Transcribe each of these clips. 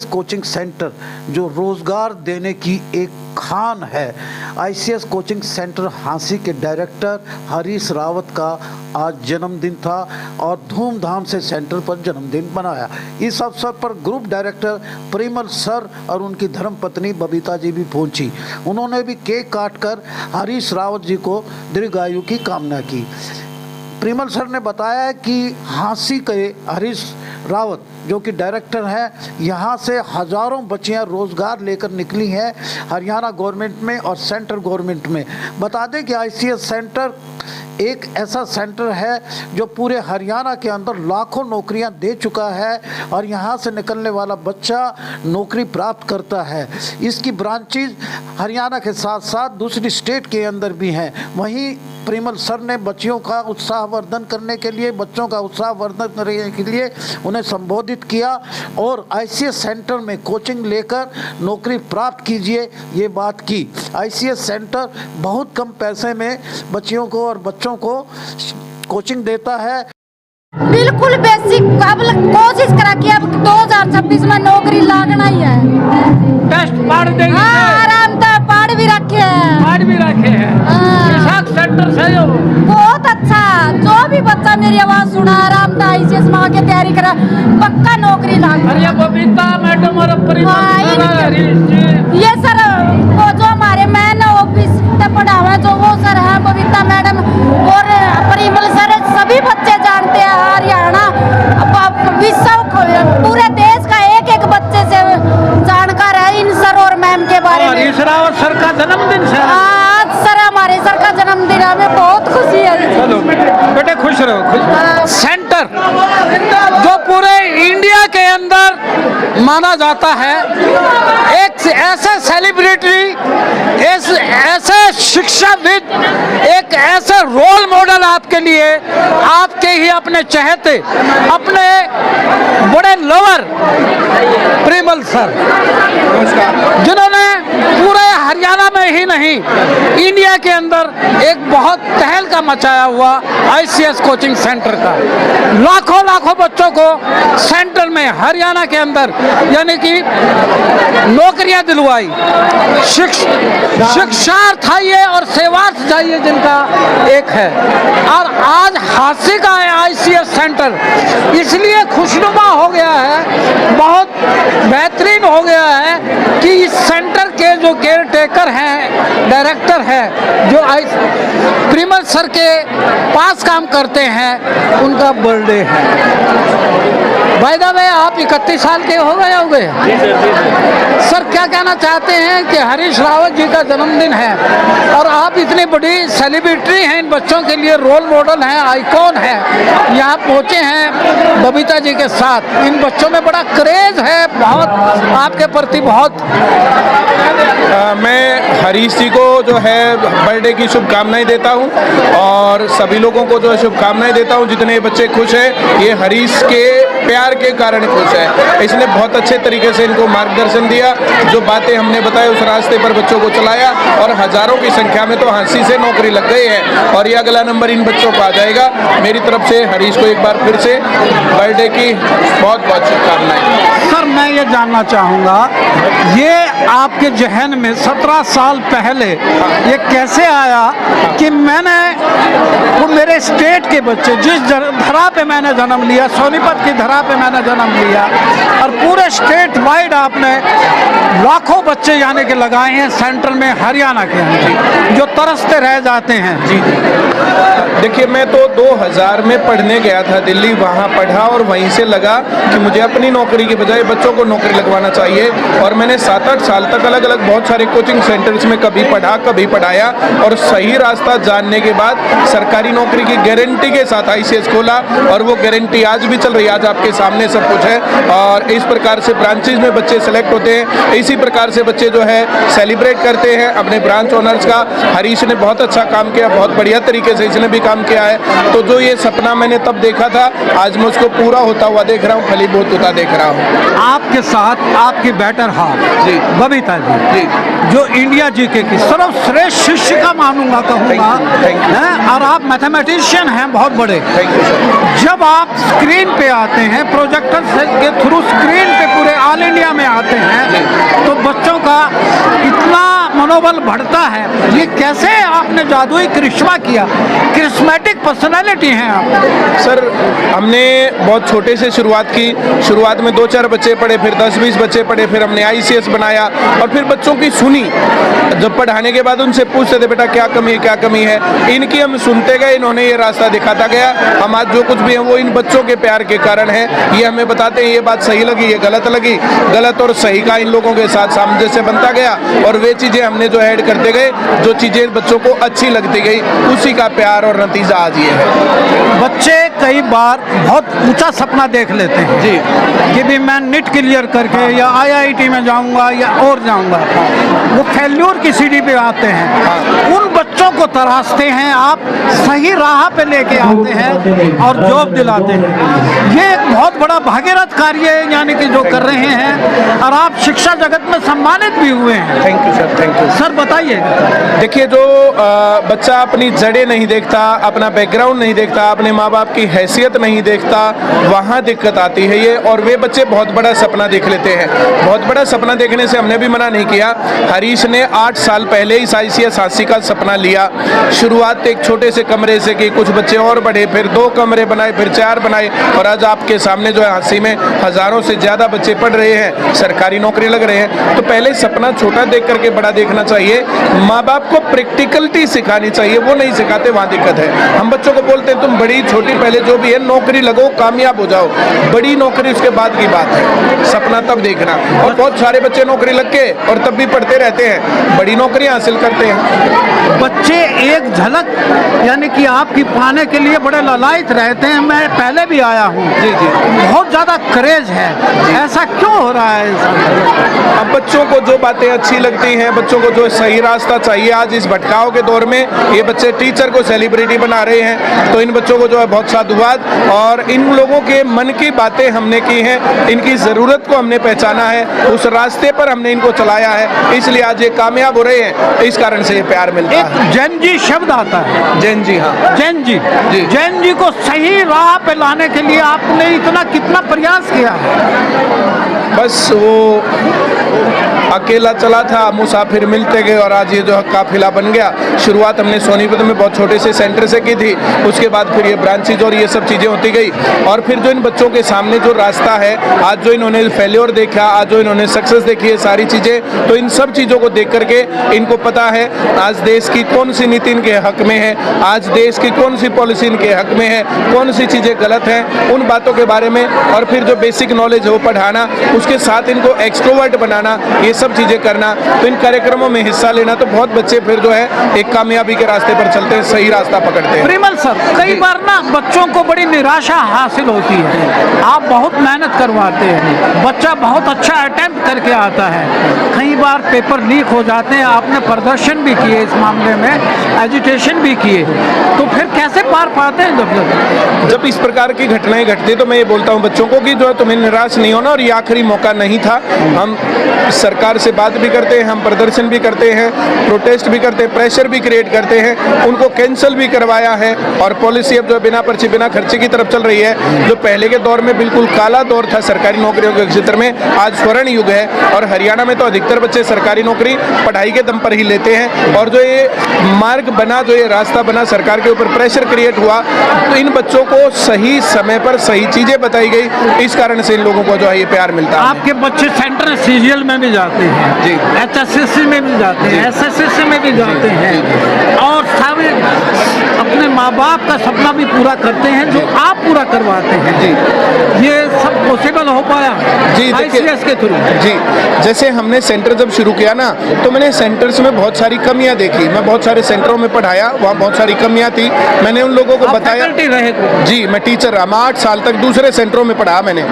Coaching centre जो रोजगार देने की एक खान है। आईसीएस कोचिंग सेंटर हांसी के डायरेक्टर हरीश रावत का आज जन्मदिन था और धूमधाम से सेंटर पर जन्मदिन मनाया। इस अवसर पर ग्रुप डायरेक्टर परिमल सर और उनकी धर्मपत्नी बबीता जी भी पहुंची। उन्होंने भी केक काटकर हरीश रावत जी को दीर्घायु की कामना की। परिमल सर ने बताया कि हांसी के हरीश रावत जो कि डायरेक्टर हैं, यहाँ से हज़ारों बच्चियाँ रोज़गार लेकर निकली हैं हरियाणा गवर्नमेंट में और सेंट्रल गवर्नमेंट में। बता दें कि आईसीएस सेंटर एक ऐसा सेंटर है जो पूरे हरियाणा के अंदर लाखों नौकरियां दे चुका है और यहाँ से निकलने वाला बच्चा नौकरी प्राप्त करता है। इसकी ब्रांचेज हरियाणा के साथ साथ दूसरी स्टेट के अंदर भी हैं। वहीं परिमल सर ने बच्चियों का उत्साहवर्धन करने के लिए, बच्चों का उत्साहवर्धन करने के लिए उन्हें संबोधित किया और आईसीएस सेंटर में कोचिंग लेकर नौकरी प्राप्त कीजिए, ये बात की। आईसीएस सेंटर बहुत कम पैसे में बच्चियों को और बच्चों को कोचिंग देता है। बिल्कुल बेसिक कोशिश करा कि अब 2026 में नौकरी लागना ही है। टेस्ट पढ़ देंगे। हाँ, आराम से पढ़ भी रखे हैं। पढ़ भी रखे हैं। विशाख सेंटर से हो बहुत अच्छा। जो भी बच्चा मेरी आवाज सुना आराम से आईसीएस में आके तैयारी करा, पक्का नौकरी लाग। अरे बबीता मैडम और ये सर वो जो हमारे मैन ऑफिस से पढ़ावा जो वो सर है बबीता मैडम और परिमल सर, सभी बच्चे जानते हैं हरियाणा विश्व पूरे देश का एक एक बच्चे से जानकार है इन सर और मैम के बारे में। हरीश रावत सर का जन्मदिन है आज सर, हमारे सर का जन्मदिन, हमें बहुत खुशी है। चलो बेटे खुश रहो। खुश सेंटर जो पूरे इंडिया के अंदर माना जाता है, एक ऐसे सेलिब्रिटी, ऐसे शिक्षाविद, एक ऐसे रोल मॉडल आपके लिए, आपके ही अपने चहेते, अपने बड़े लवर परिमल सर, जिन्होंने पूरे हरियाणा में ही नहीं इंडिया के अंदर एक बहुत तहलका मचाया हुआ आईसीएस कोचिंग सेंटर का। लाखों लाखों बच्चों को सेंटर में हरियाणा के अंदर यानी कि नौकरियां दिलवाई। शिक्षार्थ चाहिए और सेवार्थ चाहिए जिनका एक है। और आज हांसी का है आईसीएस सेंटर, इसलिए खुशनुमा हो गया है, बहुत बेहतरीन हो गया है कि इस सेंटर के जो केयर टेकर हैं, डायरेक्टर हैं, जो परिमल सर के पास काम करते हैं, उनका बर्थडे है। बाय द वे आप 31 साल के हो गए सर, क्या कहना चाहते हैं कि हरीश रावत जी का जन्मदिन है और आप इतनी बड़ी सेलिब्रिटी हैं, इन बच्चों के लिए रोल मॉडल हैं, आइकॉन है, यहाँ पहुँचे हैं बबीता जी के साथ। इन बच्चों में बड़ा क्रेज है, बहुत आपके प्रति बहुत। मैं हरीश जी को जो है बर्थडे की शुभकामनाएं देता हूं और सभी लोगों को जो है शुभकामनाएं देता हूं। जितने बच्चे खुश हैं, ये हरीश के प्यार के कारण खुश है। इसने बहुत अच्छे तरीके से इनको मार्गदर्शन दिया, जो बातें हमने बताई उस रास्ते पर बच्चों को चलाया और हजारों की संख्या में तो हांसी से नौकरी लग गई है और ये अगला नंबर इन बच्चों को आ जाएगा। मेरी तरफ से हरीश को एक बार फिर से बर्थडे की बहुत बहुत शुभकामनाएं। सर मैं ये जानना चाहूँगा, ये आपके जहन में 17 साल पहले ये कैसे आया कि मैंने वो मेरे स्टेट के बच्चे, जिस धरा पे मैंने जन्म लिया, सोनीपत की धरा पे मैंने जन्म लिया, और पूरे स्टेट वाइड आपने लाखों बच्चे यानी कि लगाए हैं सेंटर में हरियाणा के अंदर, जो तरसते रह जाते हैं। जी देखिए, मैं तो 2000 में पढ़ने गया था दिल्ली, वहाँ पढ़ा और वहीं से लगा कि मुझे अपनी नौकरी के बजाय बच्चों को नौकरी लगवाना चाहिए। और मैंने 7-8 साल तक अलग अलग बहुत सारे कोचिंग सेंटर्स में कभी पढ़ा कभी पढ़ाया और सही रास्ता जानने के बाद सरकारी नौकरी की गारंटी के साथ आईसीएस खोला और वो गारंटी आज भी चल रही है। आज आपके सामने सब कुछ है और इस प्रकार से ब्रांचेज में बच्चे सेलेक्ट होते हैं। इस इसी प्रकार से बच्चे जो है सेलिब्रेट करते हैं अपने ब्रांच ओनर्स का। हरीश ने बहुत अच्छा काम किया, बहुत बढ़िया तरीके से इसने भी काम किया है। तो जो ये सपना मैंने तब देखा था, आज मैं उसको पूरा होता हुआ देख रहा हूँ, फलीभूत होता देख रहा हूँ। आपके साथ आपकी बेटर हाफ जी बबीता जी, जो इंडिया जीके की सर्वश्रेष्ठ शिष्य का मानूंगा, कहूँगा, Thank you. हैं? और आप मैथमेटिशियन हैं बहुत बड़े। Thank you sir. जब आप स्क्रीन पे आते हैं, प्रोजेक्टर के थ्रू स्क्रीन पे पूरे ऑल इंडिया में आते हैं, तो बच्चों का इतना मनोबल बढ़ता है। ये कैसे आपने जादुई करिश्मा किया? करिश्मेटिक पर्सनालिटी हैं आप। सर हमने बहुत छोटे से शुरुआत की। शुरुआत में 2-4 बच्चे पढ़े, फिर 10-20 बच्चे पढ़े, फिर हमने ICS बनाया और फिर बच्चों की सुनी। जब पढ़ाने के बाद उनसे पूछते थे बेटा क्या कमी है, क्या कमी है, इनकी हम सुनते गए, इन्होंने ये रास्ता दिखाता गया। हम आज जो कुछ भी है वो इन बच्चों के प्यार के कारण है। ये हमें बताते हैं ये बात सही लगी, ये गलत लगी, गलत और सही का इन लोगों के साथ सामंजस्य बनता गया और वे चीज़ें हमने जो ऐड करते गए, जो चीज़ें बच्चों को अच्छी लगती गई, उसी का प्यार और नतीजा आज ये है। बच्चे कई बार बहुत ऊंचा सपना देख लेते हैं जी कि भी मैं नीट क्लियर करके या IIT में जाऊंगा या और जाऊंगा, वो फेल्योर की सीढ़ी पे आते हैं। उन बच्चों को तराशते हैं आप, सही राह पे लेके आते हैं और जॉब दिलाते हैं। ये एक बहुत बड़ा भागीरथ कार्य है, यानी कि जो कर रहे हैं, और आप शिक्षा जगत में सम्मानित भी हुए हैं। Thank you sir, thank you sir बताइए। देखिए जो बच्चा अपनी जड़ें नहीं देखता, अपना बैकग्राउंड नहीं देखता, अपने माँ बाप की हैसियत नहीं देखता, वहाँ दिक्कत आती है ये। और वे बच्चे बहुत बड़ा सपना देख लेते हैं। बहुत बड़ा सपना देखने से हमने भी मना नहीं किया। हरीश ने 8 साल पहले इस ICS हाँसी का सपना लिया। शुरुआत एक छोटे से कमरे से की, कुछ बच्चे और बढ़े, फिर 2 कमरे बनाए, फिर 4 बनाए और आज आपके सामने जो है हाँसी में हज़ारों से ज़्यादा बच्चे पढ़ रहे हैं, सरकारी नौकरी लग रहे हैं। तो पहले सपना छोटा देख करके बड़ा देखना चाहिए। माँ बाप को प्रैक्टिकलिटी सिखानी चाहिए, वो नहीं सिखाते, वहाँ दिक्कत है। हम बच्चों को बोलते हैं तुम बड़ी छोटी पहले जो भी है नौकरी लगो, कामयाब हो जाओ, बड़ी नौकरी उसके बाद की बात है, सपना तब देखना। और बहुत सारे बच्चे नौकरी लग के और तब भी पढ़ते रहते हैं, बड़ी नौकरी हासिल करते हैं। बच्चे एक झलक यानी कि आपकी पाने के लिए बड़े ललायत रहते हैं। मैं पहले भी आया हूँ। जी जी बहुत ज़्यादा क्रेज है, ऐसा क्यों हो रहा है? अब बच्चों को जो बातें अच्छी लगती हैं, बच्चों को जो सही रास्ता चाहिए, आज इस भटकाव के दौर में ये बच्चे टीचर को सेलिब्रिटी बना रहे हैं। तो इन बच्चों को जो है बहुत साधुवाद, और इन लोगों के मन की बातें हमने की हैं, इनकी ज़रूरत को हमने पहचाना है, उस रास्ते पर हमने इनको चलाया है, इसलिए आज ये कामयाब हो रहे हैं। इस कारण से ये प्यार मिलता है। जैन जी शब्द आता है, जैन जी, हाँ जैन जी, जी। जैन जी को सही राह पे लाने के लिए आपने इतना कितना प्रयास किया है? बस वो अकेला चला था, मुसाफिर मिलते गए और आज ये जो काफिला बन गया। शुरुआत हमने सोनीपत में बहुत छोटे से सेंटर से की थी, उसके बाद फिर ये ब्रांचेज और ये सब चीज़ें होती गई, और फिर जो इन बच्चों के सामने जो रास्ता है, आज जो इन्होंने फेल्योर देखा, आज जो इन्होंने सक्सेस देखी है, सारी चीज़ें, तो इन सब चीज़ों को देख करके इनको पता है आज देश की कौन सी नीति इनके हक में है, आज देश की कौन सी पॉलिसी इनके हक में है, कौन सी चीज़ें गलत हैं, उन बातों के बारे में, और फिर जो बेसिक नॉलेज है वो पढ़ाना, उसके साथ इनको एक्सट्रोवर्ट बनाना, ये सब चीज़ें करना। तो इन कार्यक्रमों में हिस्सा लेना, तो बहुत बच्चे फिर जो है एक कामयाबी के रास्ते पर चलते हैं, सही रास्ता पकड़ते हैं। परिमल सर, कई बार ना बच्चों को बड़ी निराशा हासिल होती है, आप बहुत मेहनत करवाते हैं, बच्चा बहुत अच्छा अटेम्प्ट करके आता है, कई बार पेपर लीक हो जाते हैं, आपने प्रदर्शन भी किए इस मामले में, एजिटेशन भी किए, तो फिर कैसे पार पाते हैं? जब इस प्रकार की घटनाएं घटती तो मैं ये बोलता हूँ बच्चों को कि जो है तुम्हें निराश नहीं होना, और ये आखिरी मौका नहीं था। हम सरकार से बात भी करते हैं, हम प्रदर्शन भी करते हैं, प्रोटेस्ट भी करते हैं, प्रेशर भी क्रिएट करते हैं, उनको कैंसिल भी करवाया है, और पॉलिसी अब जो बिना पर्ची बिना खर्चे की तरफ चल रही है। जो पहले के दौर में बिल्कुल काला दौर था सरकारी नौकरियों के क्षेत्र में, आज स्वर्ण युग है, और हरियाणा में तो अधिकतर बच्चे सरकारी नौकरी पढ़ाई के दम पर ही लेते हैं। और जो ये मार्ग बना, जो ये रास्ता बना, सरकार के ऊपर प्रेशर क्रिएट हुआ, तो इन बच्चों को सही समय पर सही चीज़ें बताई गई, इस कारण से इन लोगों को जो है ये प्यार मिलता है। आपके बच्चे सेंटर सीरियल में भी जाते हैं जी, HSSC में भी जाते हैं, SSSC में भी जाते हैं, और सभी अपने माँ बाप का सपना भी पूरा करते हैं जो आप पूरा करवाते हैं। जी, ये सब पॉसिबल हो पाया जी, ICS के थ्रू? जी, जैसे हमने सेंटर जब शुरू किया ना, तो मैंने सेंटर्स में बहुत सारी कमियां देखी। मैं बहुत सारे सेंटरों में पढ़ाया, वहाँ बहुत सारी कमियां थी, मैंने उन लोगों को बताया। रहे जी, मैं टीचर रहा, मैं 8 साल तक दूसरे सेंटरों में पढ़ा। मैंने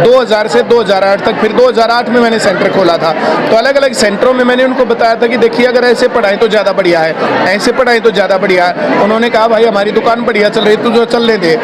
2000 से 2008 तक, फिर 2008 में मैंने सेंटर खोला था। तो अलग अलग सेंटरों में मैंने उनको बताया था कि देखिए अगर ऐसे पढ़ाएं तो ज़्यादा बढ़िया है, ऐसे पढ़ाएं तो ज़्यादा बढ़िया है। उन्होंने कहा भाई हमारी दुकान बढ़िया चल रही है, तू जो चलने दे।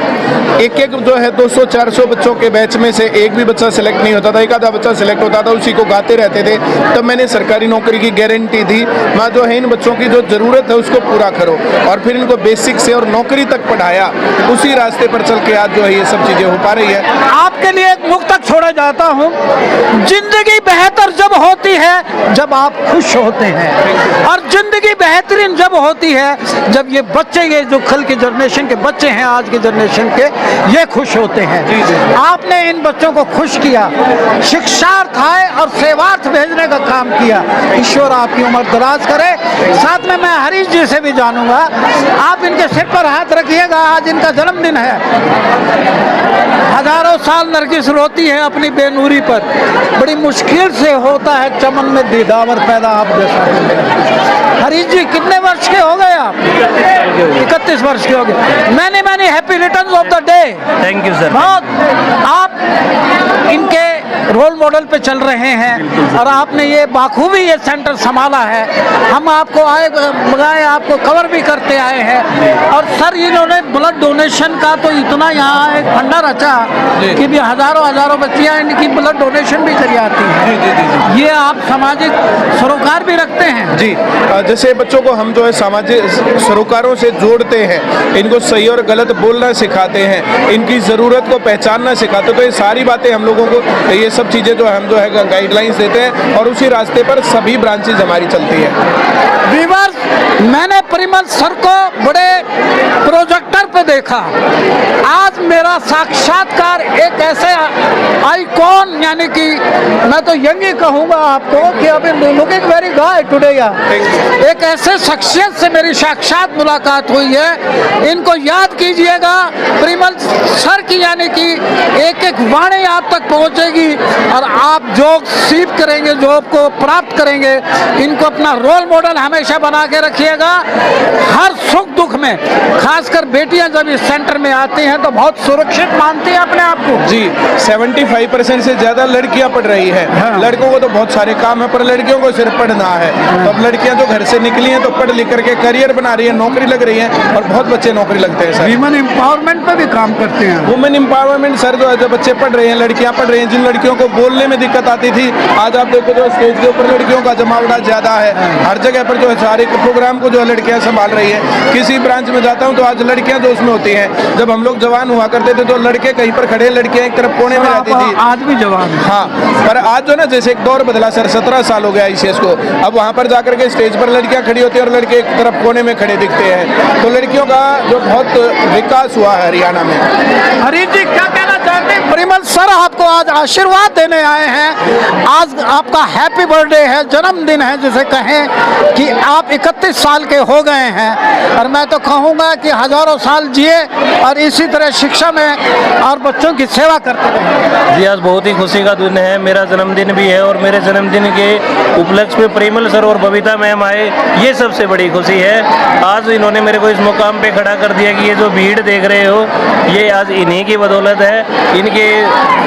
एक एक जो है 200-400 बच्चों के बैच में से एक भी बच्चा सिलेक्ट नहीं होता था, एक आधा बच्चा सिलेक्ट होता था, उसी को गाते रहते थे। तब मैंने सरकारी नौकरी की गारंटी दी, माँ जो है इन बच्चों की जो ज़रूरत है उसको पूरा करो, और फिर इनको बेसिक से और नौकरी तक पढ़ाया। उसी रास्ते पर चल के आज जो है ये सब चीज़ें हो पा रही है। आपके लिए एक नुक्ता छोड़ा जाता हूँ, जिंदगी बेहतर जब होती है जब आप खुश होते हैं, और जिंदगी बेहतरीन जब होती है जब ये बच्चे, ये जो कल के जनरेशन के बच्चे हैं, आज के जनरेशन के, ये खुश होते हैं। आपने इन बच्चों को खुश किया, शिक्षार्थ आए और सेवार्थ भेजने का काम किया। ईश्वर आपकी उम्र दराज करे। साथ में मैं हरीश जी से भी जानूंगा, आप इनके सिर पर हाथ रखिएगा, आज इनका जन्मदिन है। हजारों साल नरगिस रोती है अपनी बेनूरी पर, बड़ी मुश्किल से होता है चमन में दीदावर पैदा। आप जैसा हरीश जी कितने वर्ष के हो गए आप? 31 वर्ष के हो गए। Many happy returns of the day. Thank you sir. बहुत आप इनके रोल मॉडल पे चल रहे हैं और आपने ये बाखूबी ये सेंटर संभाला है। हम आपको आए आपको कवर भी करते आए हैं। और सर इन्होंने ब्लड डोनेशन का तो इतना यहाँ एक फंडा रचा कि भी हजारों बच्चियाँ इनकी ब्लड डोनेशन भी चली आती हैं। ये आप सामाजिक सरोकार भी रखते हैं? जी, जैसे बच्चों को हम जो है सामाजिक सरोकारों से जोड़ते हैं, इनको सही और गलत बोलना सिखाते हैं, इनकी ज़रूरत को पहचानना सिखाते हैं। तो ये सारी बातें हम लोगों को, ये सब चीज़ें जो हम जो है गाइडलाइंस देते हैं और उसी रास्ते पर सभी ब्रांचेज हमारी चलती है। वीवर्स, मैंने परिमल सर को बड़े प्रोजेक्टर पे देखा। आज मेरा साक्षात्कार एक ऐसे आइकॉन, यानी कि मैं तो यंग ही कहूँगा आपको कि अभी लुकिंग वेरी गाय टुडे, एक ऐसे शख्सियत से मेरी साक्षात मुलाकात हुई है। इनको याद कीजिएगा, परिमल सर की यानी कि एक एक वाणी आप तक पहुँचेगी और आप जो सीख करेंगे, जो को प्राप्त करेंगे, इनको अपना रोल मॉडल हमेशा बना के रखिएगा। हर सुख दुख में, खासकर बेटियां जब इस सेंटर में आती हैं तो बहुत सुरक्षित मानती हैं अपने आप को। जी, 75% से ज़्यादा लड़कियां पढ़ रही हैं। हाँ। लड़कों को तो बहुत सारे काम है, पर लड़कियों को सिर्फ पढ़ना है। तो अब लड़कियां जो घर से निकली हैं तो पढ़ लिख करके करियर बना रही है, नौकरी लग रही है, और बहुत बच्चे नौकरी लगते हैं सर। ह्यूमन एम्पावरमेंट पे भी काम करते हैं। वुमेन एम्पावरमेंट सर, जो है जो बच्चे पढ़ रहे हैं, लड़कियां पढ़ रही हैं, जिन लड़कियों को बोलने में दिक्कत आती थी, आज आप देखो जो स्टेज के ऊपर लड़कियों का जमावड़ा ज़्यादा है। हर जगह पर जो है सारे प्रोग्राम को जो है लड़कियां संभाल रही है। किसी ब्रांच में जाता हूं तो आज लड़कियां जो उसमें होती हैं। जब हम लोग जवान हुआ करते थे तो लड़के कहीं पर खड़े, लड़कियां एक तरफ कोने में रहती थी। आज भी जवान है। हाँ, पर आज जो ना जैसे एक दौर बदला सर, 17 साल हो गया ICS को। अब वहाँ पर जाकर के स्टेज पर लड़कियां खड़ी होती हैं और लड़के एक तरफ कोने में खड़े दिखते हैं। तो लड़कियों का जो बहुत विकास हुआ है हरियाणा में। हरीश जी क्या कहना चाहते हैं? परिमल सर आपको आज आशीर्वाद देने आए हैं। आज आपका हैप्पी बर्थडे है, जन्मदिन है जिसे कहें, कि आप 31 साल के हो गए हैं। और मैं तो कहूँगा कि हजारों साल जिए और इसी तरह शिक्षा में और बच्चों की सेवा करते रहें। जी, आज बहुत ही खुशी का दिन है। मेरा जन्मदिन भी है और मेरे जन्मदिन के उपलक्ष्य में परिमल सर और बबीता मैम आए, ये सबसे बड़ी खुशी है। आज इन्होंने मेरे को इस मुकाम पे खड़ा कर दिया कि ये जो भीड़ देख रहे हो, ये आज इन्हीं की बदौलत है। इनके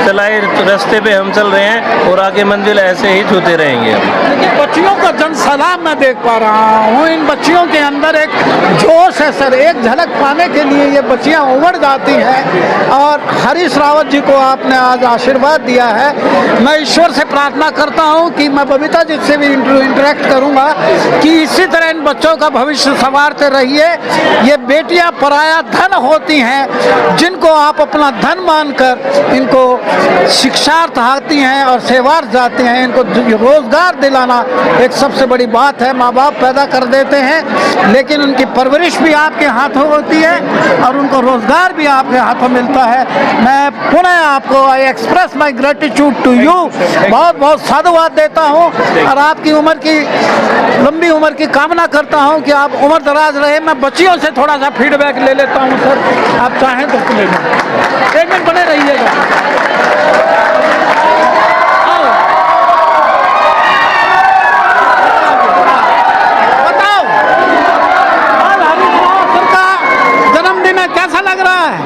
चलाए रास्ते पे हम चल रहे हैं और आगे मंजिल ऐसे ही छूते रहेंगे। लेकिन बच्चियों का जन सलाम मैं देख पा रहा हूँ, इन बच्चियों के अंदर एक जोश है सर। एक झलक पाने के लिए ये बच्चियाँ उमड़ जाती हैं और हरीश रावत जी को आपने आज आशीर्वाद दिया है। मैं ईश्वर से प्रार्थना करता हूँ कि मैं बबीता जी से भी इंटरेक्ट करूँगा कि इसी तरह इन बच्चों का भविष्य संवारते रहिए। ये बेटियाँ पराया धन होती हैं, जिनको आप अपना धन मानकर इनको शिक्षार्थ आती हैं और सेवार्थ जाती हैं। इनको रोजगार दिलाना एक सबसे बड़ी बात है। माँ बाप पैदा कर देते हैं, लेकिन उनकी परवरिश भी आपके हाथों होती है और उनको रोजगार भी आपके हाथों मिलता है। मैं पुनः आपको I express my gratitude to you, बहुत बहुत साधुवाद देता हूँ और आपकी उम्र की, लंबी उम्र की कामना करता हूँ कि आप उम्र दराज रहे। मैं बच्चियों से थोड़ा सा फीडबैक ले लेता हूँ सर, आप चाहें तो ले लें। एक मिनट बने रहिएगा। बताओ, आज हरीश रावत सर का जन्मदिन है, कैसा लग रहा है?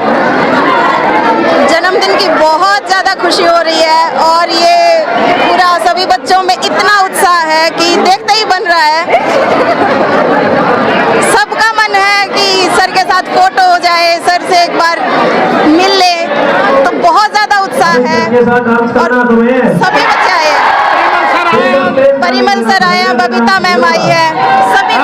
जन्मदिन की बहुत ज़्यादा खुशी हो रही है और ये पूरा सभी बच्चों में इतना के सर से एक बार मिल ले तो बहुत ज़्यादा उत्साह है। और सभी बच्चे आए हैं, परिमल सर आए हैं, बबीता मैम आई है, सभी।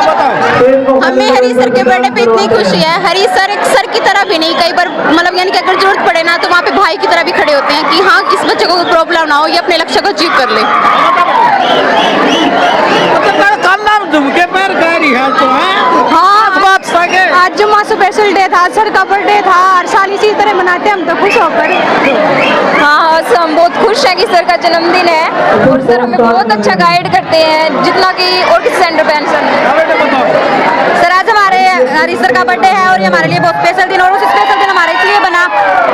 हमें हरी सर के बर्थडे पे इतनी खुशी है। हरी सर एक सर की तरह भी नहीं, कई बार मतलब यानी कि अगर जरूरत पड़े ना तो वहाँ पे भाई की तरह भी खड़े होते हैं कि हाँ इस बच्चे को कोई प्रॉब्लम ना हो, ये अपने लक्ष्य को अचीव कर ले। कल नाम झुमके पैर कह रही है तो है हाँ बात सके। आज जुम्मा स्पेशल डे था, सर का बर्थडे था, हर साल इसी तरह मनाते हैं हम तो खुश होकर। हाँ हम बहुत खुश हैं कि सर का जन्मदिन है और सर हमें बहुत अच्छा गाइड करते हैं जितना कि और किसी सेंटर पे सर। आज हमारे हरी सर का बर्थडे है और ये हमारे लिए बहुत स्पेशल दिन, और उस स्पेशल दिन हमारे इसलिए बना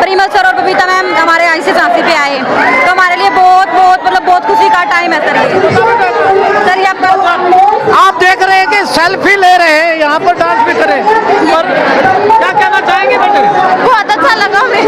परिमल सर और बबीता मैम हमारे ICS झांसी पे आए तो हमारे लिए बहुत बहुत मतलब बहुत खुशी का टाइम है सर ये आपका। आप देख रहे हैं कि सेल्फी ले रहे हैं, यहाँ पर डांस भी करें, और क्या कहना चाहेंगे बेटे? बहुत अच्छा लगा हमें।